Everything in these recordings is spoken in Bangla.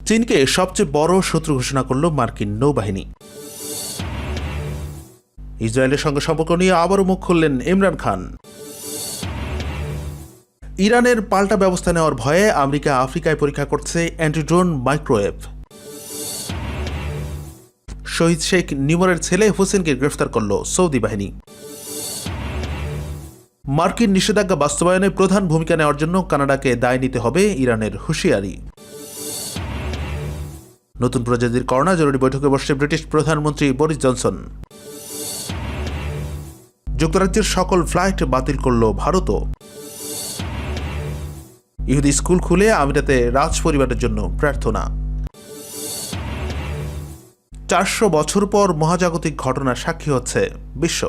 চীনকে সবচেয়ে বড় শত্রু ঘোষণা করল মার্কিন নৌবাহিনী। ইসরায়েলের সঙ্গে সম্পর্ক নিয়ে আবারও মুখ খুললেন ইমরান খান। ইরানের পাল্টা ব্যবস্থা নেওয়ার ভয়ে আমেরিকা আফ্রিকায় পরীক্ষা করছে অ্যান্টি-ড্রোন মাইক্রোওয়েভ। শহীদ শেখ নিমরের ছেলে হোসেনকে গ্রেফতার করল সৌদি বাহিনী। মার্কিন নিষেধাজ্ঞা বাস্তবায়নে প্রধান ভূমিকা নেওয়ার জন্য কানাডাকে দায় নিতে হবে ইরানের হুঁশিয়ারি। নতুন প্রজাতির করোনা জরুরি বৈঠকে বসছে ব্রিটিশ প্রধানমন্ত্রী বরিস জনসন। যুক্তরাজ্যের সকল ফ্লাইট বাতিল করল ভারতও। ইহুদি স্কুল খুলে আমিরাতে রাজ পরিবারের জন্য প্রার্থনা। 400 বছর পর মহাজাগতিক ঘটনার সাক্ষী হচ্ছে বিশ্ব।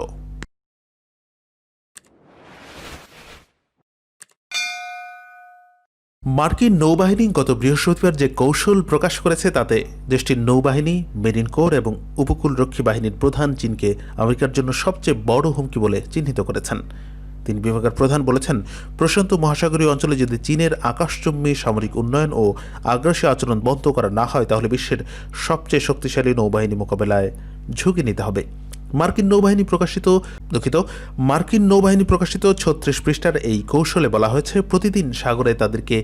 মার্কিন নৌবাহিনী গত বৃহস্পতিবার যে কৌশল প্রকাশ করেছে তাতে দেশটির নৌবাহিনী, মেরিন কোর এবং উপকূলরক্ষী বাহিনীর প্রধান চীনকে আমেরিকার জন্য সবচেয়ে বড় হুমকি বলে চিহ্নিত করেছেন। তিন বিভাগের প্রধান বলেছেন, প্রশান্ত মহাসাগরীয় অঞ্চলে যদি চীনের আকাশচুম্বী সামরিক উন্নয়ন ও আগ্রাসী আচরণ বন্ধ করা না হয় তাহলে বিশ্বের সবচেয়ে শক্তিশালী নৌবাহিনী মোকাবেলায় ঝুঁকি নিতে হবে। মার্কিন নৌবাহিনী প্রকাশিত 36 পৃষ্ঠার এই কৌশলে বলা হয়েছে, প্রতিদিন সাগরে তাদেরকে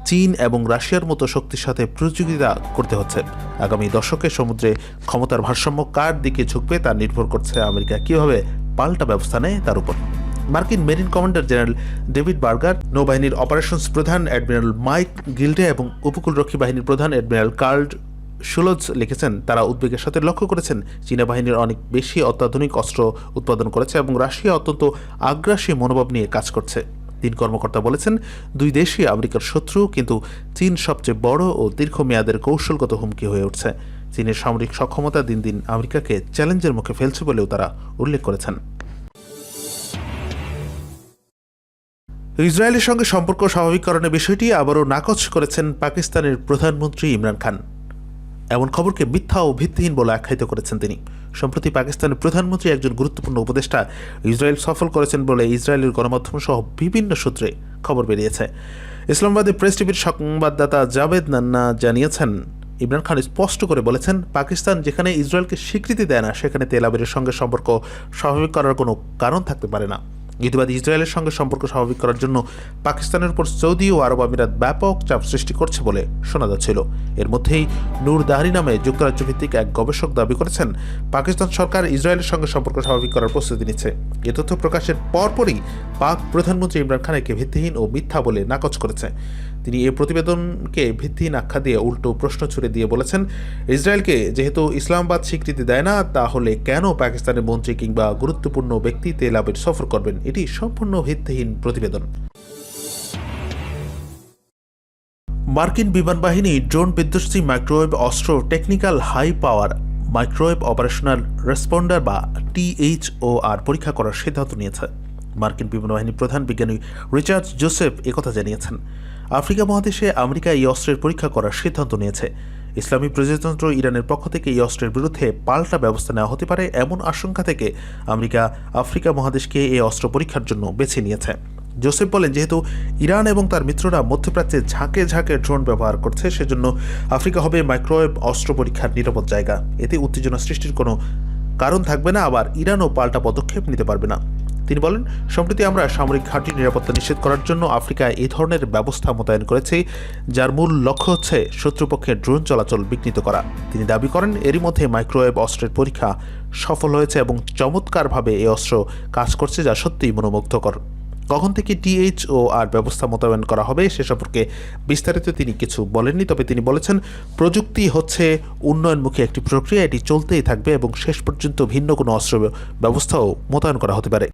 চীন এবং রাশিয়ার মতো শক্তির সাথে প্রতিযোগিতা করতে হচ্ছে। আগামী দশকে সমুদ্রে ক্ষমতার ভারসাম্য কার দিকে ঝুঁকবে তা নির্ভর করছে আমেরিকা কীভাবে পাল্টা ব্যবস্থা নেয় তার উপর। মার্কিন marine commander general David burger, নৌবাহিনীর অপারেশনস প্রধান অ্যাডমিরাল মাইক গিল্ডে এবং উপকূলরক্ষী বাহিনীর প্রধান অ্যাডমিরাল কার্ল শুলোজ লিখেছেন, তারা উদ্বেগের সাথে লক্ষ্য করেছেন চীনা বাহিনীর অনেক বেশি অত্যাধুনিক অস্ত্র উৎপাদন করেছে এবং রাশিয়া অত্যন্ত আগ্রাসী মনোভাব নিয়ে কাজ করছে। তিন কর্মকর্তা বলেছেন, দুই দেশই আমেরিকার শত্রু, কিন্তু চীন সবচেয়ে বড় ও দীর্ঘমেয়াদের কৌশলগত হুমকি হয়ে উঠছে। চীনের সামরিক সক্ষমতা দিন দিন আমেরিকাকে চ্যালেঞ্জের মুখে ফেলছে বলেও তারা উল্লেখ করেছেন। ইসরায়েলের সঙ্গে সম্পর্ক স্বাভাবিককরণের বিষয়টি আবারও নাকচ করেছেন পাকিস্তানের প্রধানমন্ত্রী ইমরান খান। এমন খবরকে মিথ্যা ও ভিত্তিহীন বলে আখ্যায়িত করেছেন তিনি। সম্প্রতি পাকিস্তানের প্রধানমন্ত্রী একজন গুরুত্বপূর্ণ উপদেষ্টা ইসরায়েল সফর করেছেন বলে ইসরায়েলের গণমাধ্যম সহ বিভিন্ন সূত্রে খবর বেরিয়েছে। ইসলামাবাদে প্রেস টিভির সংবাদদাতা জাভেদ নান্না জানিয়েছেন, ইমরান খান স্পষ্ট করে বলেছেন, পাকিস্তান যেখানে ইসরায়েলকে স্বীকৃতি দেয় না সেখানে তেল আবিবের সঙ্গে সম্পর্ক স্বাভাবিক করার কোনো কারণ থাকতে পারে না। ইতিবাদী ইসরায়েলের সঙ্গে সম্পর্ক স্বাভাবিক করার জন্য পাকিস্তানের উপর সৌদি ও আরব আমিরাত ব্যাপক চাপ সৃষ্টি করছে বলে শোনা যাচ্ছিল। এর মধ্যেই নূর দাহারি নামে যুক্তরাজ্য ভিত্তিক এক গবেষক দাবি করেছেন, পাকিস্তান সরকার ইসরায়েলের সঙ্গে সম্পর্ক স্বাভাবিক করার প্রস্তুতি নিচ্ছে। এ তথ্য প্রকাশের পরপরই পাক প্রধানমন্ত্রী ইমরান খান একে ভিত্তিহীন ও মিথ্যা বলে নাকচ করেছে। তিনি এই প্রতিবেদনকে ভিত্তিহীন আখ্যা দিয়ে উল্টো প্রশ্ন ছুড়ে দিয়ে বলেছেন, ইসরায়েলকে যেহেতু ইসলামাবাদ স্বীকৃতি দেয় না, তাহলে কেন পাকিস্তানের মন্ত্রী কিংবা গুরুত্বপূর্ণ ব্যক্তি তেল আবিব সফর করবেন? এটি সম্পূর্ণ ভিত্তিহীন প্রতিবেদন। মার্কিন বিমান বাহিনী ড্রোন বিধ্বস্তি মাইক্রোওয়েভ অস্ত্র technical high power microwave operational responder বা THOR পরীক্ষা করার সিদ্ধান্ত নিয়েছে। মার্কিন বিমান বাহিনীর প্রধান বিজ্ঞানী রিচার্ড জোসেফ একথা জানিয়েছেন। আফ্রিকা মহাদেশে আমেরিকা এই অস্ত্রের পরীক্ষা করার সিদ্ধান্ত নিয়েছে। ইসলামী প্রজাতন্ত্র ইরানের পক্ষ থেকে এই অস্ত্রের বিরুদ্ধে পাল্টা ব্যবস্থা নেওয়া হতে পারে এমন আশঙ্কা থেকে আমেরিকা আফ্রিকা মহাদেশকে এই অস্ত্র পরীক্ষার জন্য বেছে নিয়েছে। জোসেফ বলেন, যেহেতু ইরান এবং তার মিত্ররা মধ্যপ্রাচ্যে ঝাঁকে ঝাঁকে ড্রোন ব্যবহার করছে, সেজন্য আফ্রিকা হবে মাইক্রোওয়েভ অস্ত্র পরীক্ষার নিরাপদ জায়গা। এতে উত্তেজনা সৃষ্টির কোনো কারণ থাকবে না, আবার ইরানও পাল্টা পদক্ষেপ নিতে পারবে না। তিনি বলেন, সম্প্রতি আমরা সামরিক ঘাঁটির নিরাপত্তা নিশ্চিত করার জন্য আফ্রিকায় এই ধরনের ব্যবস্থা মোতায়েন করেছি, যার মূল লক্ষ্য হচ্ছে শত্রুপক্ষের ড্রোন চলাচল বিঘ্নিত করা। তিনি দাবি করেন, এরই মধ্যে মাইক্রোওয়েভ অস্ত্রের পরীক্ষা সফল হয়েছে এবং চমৎকারভাবে এই অস্ত্র কাজ করছে, যা সত্যিই মনোমুগ্ধকর। কখন থেকে THOR ব্যবস্থা মোতায়েন করা হবে সে সম্পর্কে বিস্তারিত তিনি কিছু বলেননি, তবে তিনি বলেছেন, প্রযুক্তি হচ্ছে উন্নয়নমুখী একটি প্রক্রিয়া, এটি চলতেই থাকবে এবং শেষ পর্যন্ত ভিন্ন কোনো অস্ত্র ব্যবস্থাও মোতায়েন করা হতে পারে।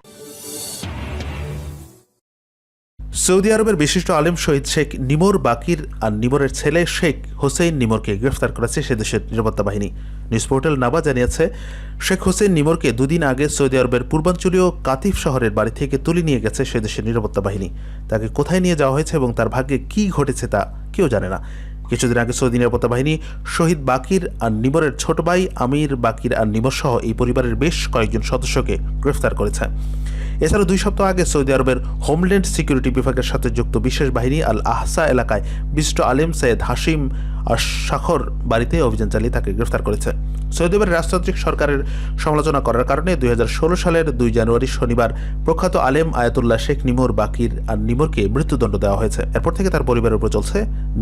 সৌদি আরবের বিশিষ্ট আলেম শহীদ শেখ নিমর বাকির আর নিমরের ছেলে শেখ হোসেন নিমরকে গ্রেফতার করেছে সে দেশের নিরাপত্তা বাহিনী। নিউজ পোর্টাল নাবা জানিয়েছে, শেখ হোসেন নিমরকে দুদিন আগে সৌদি আরবের পূর্বাঞ্চলীয় কাতিফ শহরের বাড়ি থেকে তুলে নিয়ে গেছে সে দেশের নিরাপত্তা বাহিনী। তাকে কোথায় নিয়ে যাওয়া হয়েছে এবং তার ভাগ্যে কী ঘটেছে তা কেউ জানে না। কিছুদিন আগে সৌদি নিরাপত্তা বাহিনী শহীদ বাকির আর নিমরের ছোট ভাই আমির বাকির আর নিমর সহ এই পরিবারের বেশ কয়েকজন সদস্যকে গ্রেফতার করেছে। এছাড়া 2 সপ্তাহ আগে সৌদি আরবের হোমল্যান্ড সিকিউরিটি বিভাগের সাথে যুক্ত বিশেষ বাহিনী আল আহসা এলাকায় বিশিষ্ট আলেম সৈয়দ হাশিম আর শাখর বাড়িতে অভিযান চালিয়ে তাকে গ্রেফতার করেছে। সৌদি আরবের রাজতান্ত্রিক সরকারের সমালোচনা করার কারণে 2016 সালের 2 জানুয়ারি শনিবার প্রখ্যাত আলেম আয়াতুল্লাহ শেখ নিমর বাকির আর নিমরকে মৃত্যুদণ্ড দেওয়া হয়েছে। এরপর থেকে তার পরিবারের উপর চলছে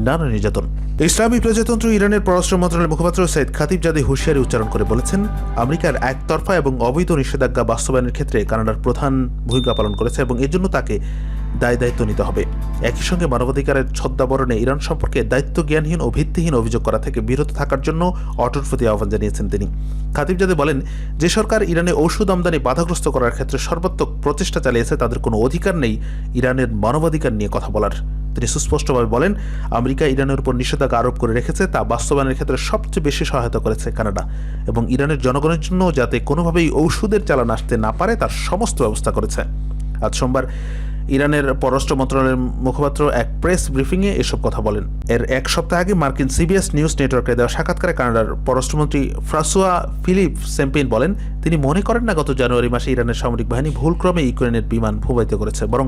নানা নির্যাতন। ইসলামী প্রজাতন্ত্র ইরানের পররাষ্ট্র মন্ত্রণালয়ের মুখপাত্র সৈয়দ খাতিবজাদে হুঁশিয়ারি উচ্চারণ করে বলেছেন, আমেরিকার একতরফা এবং অবৈধ নিষেধাজ্ঞা বাস্তবায়নের ক্ষেত্রে কানাডার প্রধান ভূমিকা পালন করেছে এবং এর জন্য তাকে দায়িত্ব নিতে হবে। একই সঙ্গে মানবাধিকারের ছদ্মাবরণে ইরান সম্পর্কে দায়িত্ব জ্ঞানহীন ও ভিত্তিহীন অভিযোগ করা থেকে বিরত থাকার জন্য অটুট প্রতি আহ্বান জানিয়েছেন তিনি। খাতিবজাদে বলেন, যে সরকার ইরানে ঔষধ আমদানি বাধাগ্রস্ত করার ক্ষেত্রে সর্বাত্মক প্রচেষ্টা চালিয়েছে তাদের কোনো অধিকার নেই ইরানের মানবাধিকার নিয়ে কথা বলার। তিনি সুস্পষ্টভাবে বলেন, আমেরিকা ইরানের উপর নিষেধাজ্ঞা আরোপ করে রেখেছে, তা বাস্তবায়নের ক্ষেত্রে সবচেয়ে বেশি সহায়তা করেছে কানাডা এবং ইরানের জনগণের জন্য যাতে কোনোভাবেই ঔষধের চালান আসতে না পারে তার সমস্ত ব্যবস্থা করেছে। আজ সোমবার ইরানের পররাষ্ট্র মন্ত্রণালয়ের মুখপাত্র এক প্রেস ব্রিফিংয়ে এসব কথা বলেন। এর এক সপ্তাহ আগে মার্কিন সিবিএস নিউজ নেটওয়ার্কে দেওয়া সাক্ষাৎকারে কানাডার পররাষ্ট্রমন্ত্রী ফ্রাসোয়া ফিলিপ সেম্পেইন বলেন, তিনি মনে করেন না গত জানুয়ারি মাসে ইরানের সামরিক বাহিনী ভুলক্রমে ইউক্রেনের বিমান ভূপাতিত করেছে, বরং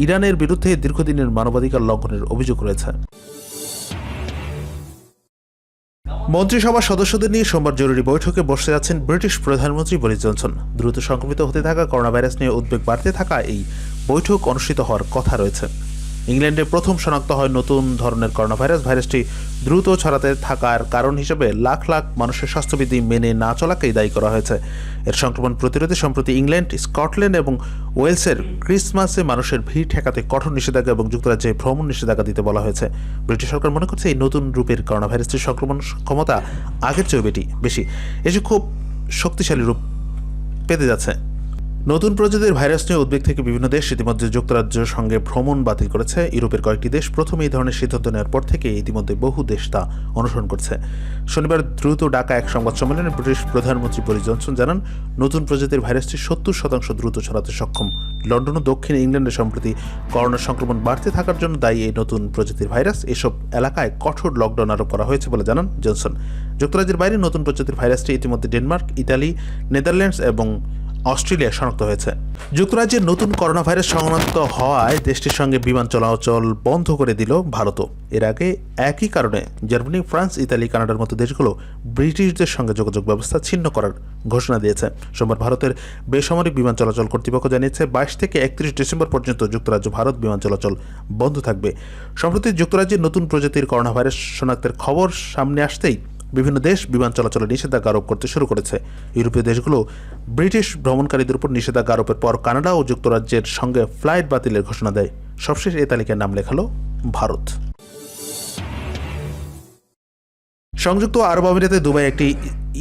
ইরানের বিরুদ্ধে দীর্ঘদিনের মানবাধিকার লঙ্ঘনের অভিযোগ রয়েছে। মন্ত্রিসভার সদস্যদের নিয়ে সোমবার জরুরি বৈঠকে বসতে যাচ্ছেন ব্রিটিশ প্রধানমন্ত্রী বরিস জনসন। দ্রুত সংক্রমিত হতে থাকা করোনা ভাইরাস নিয়ে উদ্বেগ বাড়তে থাকা এই বৈঠক অনুষ্ঠিত হওয়ার কথা রয়েছে। ইংল্যান্ডে প্রথম শনাক্ত হয় নতুন ধরনের করোনা ভাইরাস। ভাইরাসটি দ্রুত ছড়াতে থাকার কারণ হিসেবে লাখ লাখ মানুষের স্বাস্থ্যবিধি মেনে না চলাকেই দায়ী করা হয়েছে। এর সংক্রমণ প্রতিরোধে সম্প্রতি ইংল্যান্ড, স্কটল্যান্ড এবং ওয়েলসের ক্রিসমাসে মানুষের ভিড় ঠেকাতে কঠোর নিষেধাজ্ঞা এবং যুক্তরাজ্যে ভ্রমণ নিষেধাজ্ঞা দিতে বলা হয়েছে। ব্রিটিশ সরকার মনে করছে এই নতুন রূপের করোনা ভাইরাসটির সংক্রমণ ক্ষমতা আগের চেয়েও বেশি, এসে খুব শক্তিশালী রূপ পেতে যাচ্ছে। নতুন প্রজাতির ভাইরাস নিয়ে উদ্বেগ থেকে বিভিন্ন দেশ ইতিমধ্যে যুক্তরাজ্যের সঙ্গে ভ্রমণ বাতিল করেছে। ইউরোপের কয়েকটি দেশ প্রথমে এই ধরনের সিদ্ধান্ত নেওয়ার পর থেকে ইতিমধ্যে বহু দেশ তা অনুসরণ করছে। শনিবার দ্রুত ডাকা এক সংবাদ সম্মেলনে ব্রিটিশ প্রধানমন্ত্রী বরিস জনসন জানান, নতুন প্রজাতির ভাইরাসটি 70% দ্রুত ছড়াতে সক্ষম। লন্ডন ও দক্ষিণ ইংল্যান্ডে সম্প্রতি করোনার সংক্রমণ বাড়তে থাকার জন্য দায়ী এই নতুন প্রজাতির ভাইরাস। এসব এলাকায় কঠোর লকডাউন আরোপ করা হয়েছে বলে জানান জনসন। যুক্তরাজ্যের বাইরে নতুন প্রজাতির ভাইরাসটি ইতিমধ্যে ডেনমার্ক, ইতালি, নেদারল্যান্ডস এবং অস্ট্রেলিয়া শনাক্ত হয়েছে। যুক্তরাজ্যের নতুন করোনা ভাইরাস শনাক্ত হওয়ায় দেশটির সঙ্গে বিমান চলাচল বন্ধ করে দিল ভারতও। এর আগে একই কারণে জার্মানি, ফ্রান্স, ইতালি, কানাডার মতো দেশগুলো ব্রিটিশদের সঙ্গে যোগাযোগ ব্যবস্থা ছিন্ন করার ঘোষণা দিয়েছে। সোমবার ভারতের বেসামরিক বিমান চলাচল কর্তৃপক্ষ জানিয়েছে 22 থেকে 31 ডিসেম্বর পর্যন্ত যুক্তরাজ্য ভারত বিমান চলাচল বন্ধ থাকবে। সম্প্রতি যুক্তরাজ্যের নতুন প্রজাতির করোনা ভাইরাস শনাক্তের খবর সামনে আসতেই বিভিন্ন দেশ বিমান চলাচলে নিষেধাজ্ঞা আরোপ করতে শুরু করেছে। ইউরোপীয় দেশগুলো ব্রিটিশ ভ্রমণকারীদের উপর নিষেধাজ্ঞা আরোপের পর কানাডা ও যুক্তরাজ্যের সঙ্গে ফ্লাইট বাতিলের ঘোষণা দেয়। সবশেষ এই তালিকায় নাম লেখালো ভারত। সংযুক্ত আরব আমিরাতে দুবাই একটি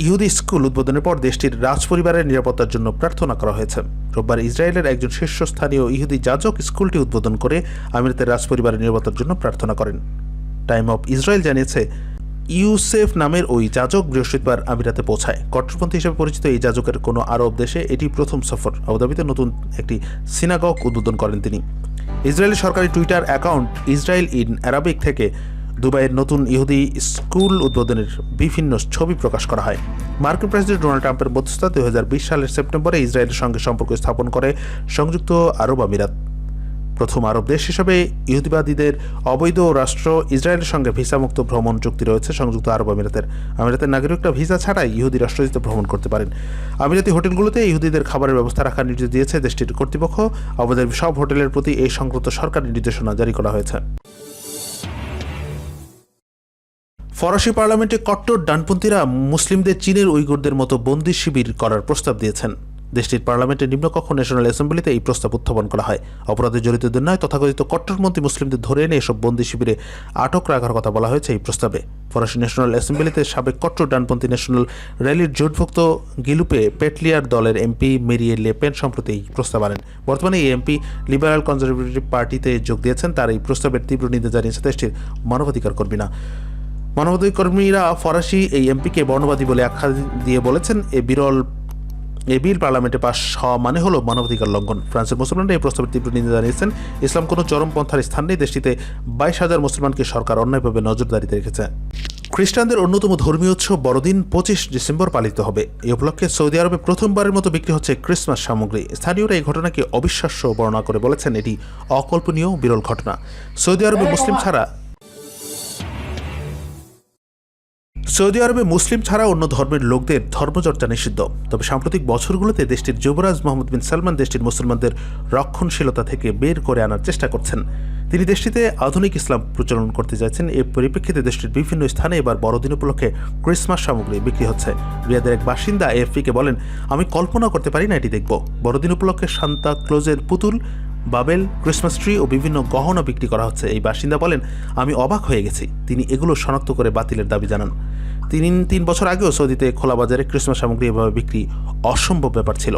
ইহুদি স্কুল উদ্বোধনের পর দেশটির রাজপরিবারের নিরাপত্তার জন্য প্রার্থনা করা হয়েছে। রোববার ইসরায়েলের একজন শীর্ষস্থানীয় ইহুদি যাজক স্কুলটি উদ্বোধন করে আমিরাতের রাজপরিবারের নিরাপত্তার জন্য প্রার্থনা করেন। টাইম অফ ইসরায়েল জানিয়েছে, ইউসেফ নামের ওই যাজক বৃহস্পতিবার আমিরাতে পৌঁছায়। কট্টরপন্থী হিসেবে পরিচিত এই যাজকের কোনো আরব দেশে এটি প্রথম সফর। আবুধাবিতে নতুন একটি সিনাগগ উদ্বোধন করেন তিনি। ইসরায়েলি সরকারি Twitter account Israel in Arabic থেকে দুবাইয়ের নতুন ইহুদি স্কুল উদ্বোধনের বিভিন্ন ছবি প্রকাশ করা হয়। মার্কিন প্রেসিডেন্ট ডোনাল্ড ট্রাম্পের মধ্যস্থতা 2020 সালের সেপ্টেম্বরে ইসরায়েলের সঙ্গে সম্পর্ক স্থাপন করে সংযুক্ত আরব আমিরাত। প্রথম আরব দেশ হিসেবে ইহুদিবাদীদের অবৈধ রাষ্ট্র ইসরায়েলের সঙ্গে ভিসামুক্ত ভ্রমণ চুক্তি রয়েছে সংযুক্ত আরব আমিরাতের। আমিরাতের নাগরিকরা ভিসা ছাড়াই ইহুদি রাষ্ট্রটিতে ভ্রমণ করতে পারেন। আমিরাতি হোটেলগুলোতে ইহুদিদের খাবারের ব্যবস্থা রাখার নির্দেশ দিয়েছে দেশটির কর্তৃপক্ষ। আবুধাবির সব হোটেলের প্রতি এই সংক্রান্ত সরকারি নির্দেশনা জারি করা হয়েছে। ফরাসি পার্লামেন্টে কট্টর ডানপন্থীরা মুসলিমদের চীনের উইগুরদের মতো বন্দি শিবির করার প্রস্তাব দিয়েছেন। দেশটির পার্লামেন্টের নিম্নকক্ষ ন্যাশনাল অ্যাসেম্বলিতে এই প্রস্তাব উত্থাপন করা হয়। অপরাধে জড়িতদের নয়, তথাকথিত কট্টরপন্থী মুসলিমদের ধরে এনে এসব বন্দি শিবিরে আটক রাখার কথা বলা হয়েছে এই প্রস্তাবে। ফরাসি ন্যাশনাল অ্যাসেম্বলিতে সাবেক কট্টর ডানপন্থী ন্যাশনাল র্যালির জোটভুক্ত গিলুপে পেটলিয়ার দলের এমপি মেরিয়ে লেপেন সম্প্রতি এই প্রস্তাব আনেন। বর্তমানে এই এমপি লিবারাল কনজারভেটিভ পার্টিতে যোগ দিয়েছেন। তার এই প্রস্তাবের তীব্র নিন্দা জানিয়েছে দেশটির মানবাধিকার কর্মীরা। মানবাধিকার কর্মীরা ফরাসি এই এমপিকে বর্ণবাদী বলে আখ্যা দিয়ে বলেছেন, এই বিল পার্লামেন্টে পাশ হওয়া মানে হলো মানবাধিকার লঙ্ঘন। ফ্রান্সের মুসলমানরা এই প্রস্তাবের তীব্র নিন্দা জানিয়েছেন। ইসলাম কোনো চরমপন্থার স্থান নেই। দেশটিতে 22,000 মুসলমানকে সরকার অন্যায়ভাবে নজরদারিতে রেখেছে। খ্রিস্টানদের অন্যতম ধর্মীয় উৎসব বড়দিন 25 ডিসেম্বর পালিত হবে। এই উপলক্ষে সৌদি আরবে প্রথমবারের মতো বিক্রি হচ্ছে ক্রিসমাস সামগ্রী। স্থানীয়রা এই ঘটনাকে অবিশ্বাস্য বর্ণনা করে বলেছেন, এটি অকল্পনীয় বিরল ঘটনা। সৌদি আরবে মুসলিম ছাড়া সৌদি আরবে মুসলিম ছাড়া অন্য ধর্মের লোকদের ধর্মচর্চা নিষিদ্ধ। তবে সাম্প্রতিক বছরগুলোতে দেশটির যুবরাজ মোহাম্মদ বিন সালমান দেশটির মুসলমানদের রক্ষণশীলতা থেকে বের করে আনার চেষ্টা করছেন। তিনি দেশটিতে আধুনিক ইসলাম প্রচলন করতে যাচ্ছেন। এর পরিপ্রেক্ষিতে দেশটির বিভিন্ন স্থানে এবার বড়দিন উপলক্ষে ক্রিসমাস সামগ্রী বিক্রি হচ্ছে। রিয়াদের এক বাসিন্দা এএফপিকে বলেন, আমি কল্পনা করতে পারি না এটি দেখব। বড়দিন উপলক্ষে সান্তা ক্লোজের পুতুল, বাবেল, ক্রিসমাস ট্রি ও বিভিন্ন গহনা বিক্রি করা হচ্ছে। এই বাসিন্দা বলেন, আমি অবাক হয়ে গেছি। তিনি এগুলো শনাক্ত করে বাতিলের দাবি জানান। 3 বছর আগেও সৌদিতে খোলা বাজারে ক্রিসমাস সামগ্রী এভাবে বিক্রি অসম্ভব ব্যাপার ছিল।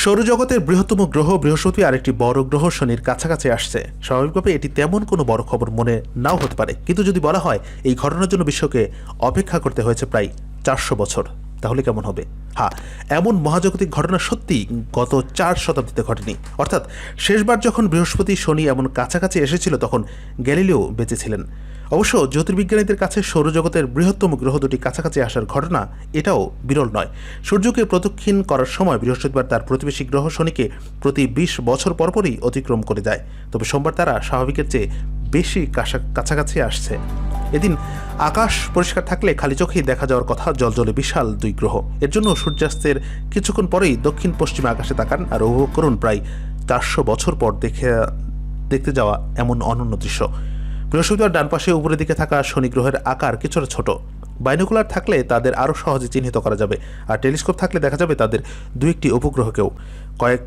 সৌরজগতের বৃহত্তম গ্রহ বৃহস্পতি আরেকটি বড় গ্রহ শনির কাছাকাছি আসছে। স্বাভাবিকভাবে এটি তেমন কোনো বড় খবর মনে নাও হতে পারে, কিন্তু যদি বলা হয় এই ঘটনার জন্য বিশ্বকে অপেক্ষা করতে হয়েছে প্রায় 400 বছর, তাহলে কেমন হবে? হ্যাঁ, এমন মহাজাগতিক ঘটনা সত্যি গত 4 শতাব্দীতে ঘটেনি। অর্থাৎ শেষবার যখন বৃহস্পতি শনি এমন কাছাকাছি এসেছিল তখন গ্যালিলিও বেঁচে ছিলেন। অবশ্য জ্যোতির্বিজ্ঞানীদের কাছে সৌরজগতের বৃহত্তম গ্রহ দুটি কাছাকাছি আসার ঘটনা এটাও বিরল নয়। সূর্যকে প্রদক্ষিণ করার সময় বৃহস্পতিবার তার প্রতিবেশী গ্রহ শনিকে প্রতি 20 বছর পরপরই অতিক্রম করে যায়। তবে সোমবার তারা স্বাভাবিকের চেয়ে বেশি কাছাকাছি আসছে। এদিন আকাশ পরিষ্কার থাকলে খালি চোখেই দেখা যাওয়ার কথা জ্বলজ্বলে বিশাল 2 গ্রহ। এর জন্য সূর্যাস্তের কিছুক্ষণ পরেই দক্ষিণ পশ্চিমে আকাশে তাকান আর উপভোগ করুন প্রায় 400 বছর পর দেখতে যাওয়া এমন অনন্য দৃশ্য। বৃহস্পতিবার ডান পাশে উপরের দিকে থাকা শনি গ্রহের আকার কিছুটা ছোট। বাইনোকুলার থাকলে তাদের আরও সহজে চিহ্নিত করা যাবে, আর টেলিস্কোপ থাকলে দেখা যাবে তাদের 2-1টি উপগ্রহকেও। কয়েক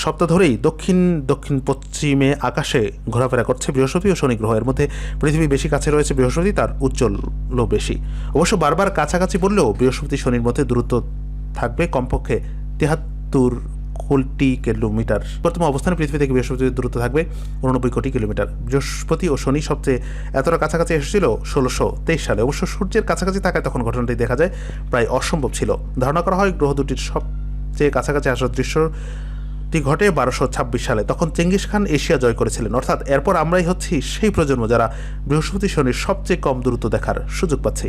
সপ্তাহ ধরেই দক্ষিণ পশ্চিমে আকাশে ঘোরাফেরা করছে বৃহস্পতি ও শনি গ্রহ। এর মধ্যে পৃথিবী বেশি কাছে রয়েছে বৃহস্পতি, তার উজ্জ্বল বেশি। অবশ্য বারবার কাছাকাছি পড়লেও বৃহস্পতি শনির মধ্যে দূরত্ব থাকবে কমপক্ষে 73 কোটি কিলোমিটার। বর্তমান অবস্থানে পৃথিবী থেকে বৃহস্পতির দূরত্ব থাকবে 89 কোটি কিলোমিটার। বৃহস্পতি ও শনি সবচেয়ে এতটা কাছাকাছি এসেছিল 1623 সালে। অবশ্য সূর্যের কাছাকাছি থাকায় তখন ঘটনাটি দেখা যায় প্রায় অসম্ভব ছিল। ধারণা করা হয় গ্রহ দুটির সবচেয়ে কাছাকাছি আসার দৃশ্যটি ঘটে 1226 সালে। তখন চেঙ্গিস খান এশিয়া জয় করেছিলেন। অর্থাৎ এরপর আমরাই হচ্ছি সেই প্রজন্ম যারা বৃহস্পতি শনির সবচেয়ে কম দূরত্ব দেখার সুযোগ পাচ্ছি।